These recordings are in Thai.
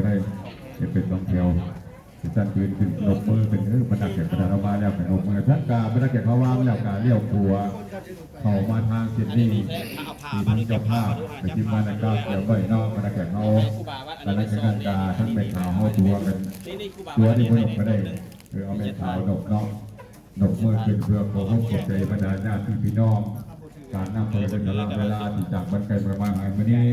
ได้เป็นสองแถวจันทร์คืนขึ้นลงมือเป็นบรรดาแขกประธานมาแล้วเป็นลงมือทักกาบรรดาแขกเขาว่างแล้วกาเลี้ยวครัวเข้ามาทางเจนนี่ที่ทั้งเจ้าภาพไปที่มาในก้าวเกี่ยวก้อยนอกบรรดาแขกเขาบรรดาแขกกาทั้งเป็นข่าวเขาตัวกันตัวที่คนไม่ได้คือเอาเป็นข่าวนกนอกนกมือขึ้นเพื่อขอให้กดใจบรรดาญาติพี่น้องการนำเปิดเป็นเวลาที่จากบรรไกลประมาณวันนี้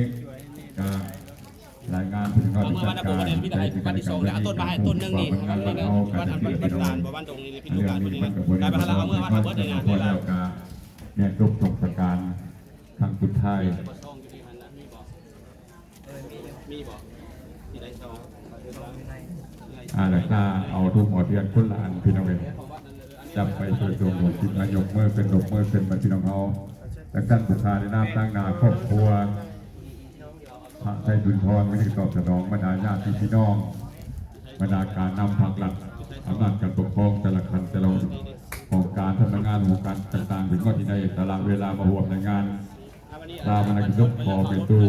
รายงานถึงการจัดการในการที่ส่งแล้วต้นมาให้ต้นนึงนี่ว่าทำเป็นลานบ้านตรงนี้พี่ลูกการตัวนี้ได้ไปแล้วเอาเมื่อว่าทำเบิร์ดในงานนี่แหละเนี่ยทุกสงการทางสุดท้ายมีบอกที่ได้ซองแล้วก็เอาทุกหมอเทียนคนละอันพี่น้องเองจับไปโดยตรงที่นายกเมื่อเป็นดกเมื่อเป็นบัญชีน้องเขาและท่านบุคคลในนามตั้งนาครอบครัวพระไทยบุญพรวินิจตอบสนองบรรดาญาติพี่น้องบรรดาการนำผักหลักอำนาจการปกครองแต่ละคันแต่ละของการทำงานของการต่างๆถึงว่าที่ในตารางเวลามาห่วงในงานตามนักยกพอเป็นตู้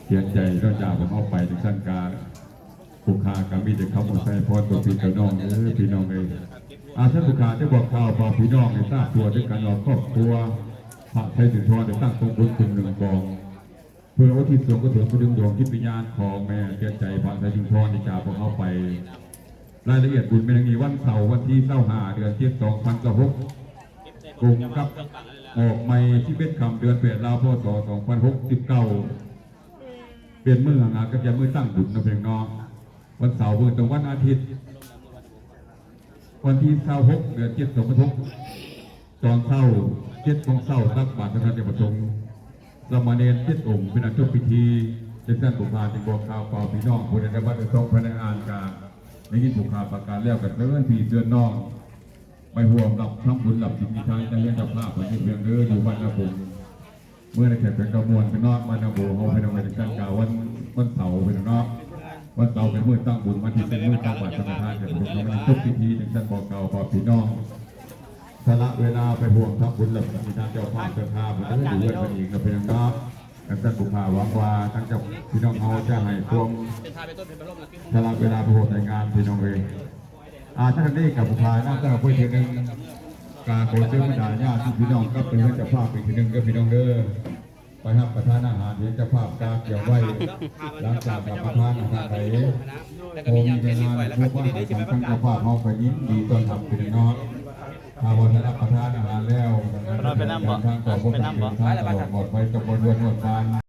เสียใจก็จากผมเอาไปถึงขั้นการผู้ค้าการมีแต่เขาหมดใจพอตัวพี่น้องพี่น้องเองท่านผู้ค้าได้บอกข่าวบอกพี่น้องในทราบตัวด้วยการออกครอบครัวพระไทยสุนทรได้ตั้งตรงบุญคุณหนึ่งกองเพื่อว่าที่สวงก็ถึงกระดึงดวงที่ปิญญาณของแม่เสียใจพระไทยสุนทรที่จากพวกเขาไปรายละเอียดบุญเป็นอย่างนี้วันเสาร์วันที่25 เดือน2026กลุ่มกับออกไม่ที่เป็นคำเดือนเปลี่ยนราวพศ2069เปลี่ยนมืองานก็จะมือตั้งบุญนะเพียงน้องวันเสาร์เมื่อตรงวันอาทิตย์วันที่26 เดือน2026ตอนเช้า7 โมงเช้าตักบาตรท่านเจ้าประสงค์สมณเณร7 องค์เป็นอันจบพิธีเป็นท่านบุคคลจึงบอกข่าวเปล่าพี่น้องผู้ใดได้บัตรทรงพนักงานการในยินบุคคลประกาศแล้วกันเลื่อนพี่เตือนน้องไปห่วงกับทำบุญหลับจิตมีทางจะเลี้ยงกับภาพผลที่เพียงเด้ออยู่บ้านนาบุญเมื่อในแขกเป็นกระมวลเป็นนอกบ้านนาบุญเขาเป็นอะไรกันกล่าววันเสาร์เป็นนอกวันเสาร์เป็นมื้อตั้งบุญวันที่เป็นมื้อตั้งบาตรสมทานเดี๋ยวผมทำทุกพิธีในท่านบอกเก่าบอกพี่น้องสละเวลาไปห่วงทับบุญหลับมีทางเจ้าภาพเจ้าภาพมันต้องอยู่กันอีกกับเป็นน้องท่านบุคคลหวังว่าทั้งเจ้าพี่น้องเขาจะให้ความสละเวลาไปห่วงในงานพี่น้องเองท่านนี้กับบุคคลน่าจะพูดถึงการโปรเจกต์บรรดาญาติพี่น้องก็เป็นเจ้าภาพอีกทีหนึ่งก็พี่น้องเด้อไปรับประทานอาหารเดี๋ยวจะภาพการเกี่ยวไว้หลังจากรับประทานอาหารไปโอ้มีงานพวกว่าทางเจ้าภาพเขาไปยิ้มดีต้อนรับเป็นน้องถ้าวันรับประทานอาหารแล้วทางต่อพวกทางต่อหมดไปกับบนวนบาน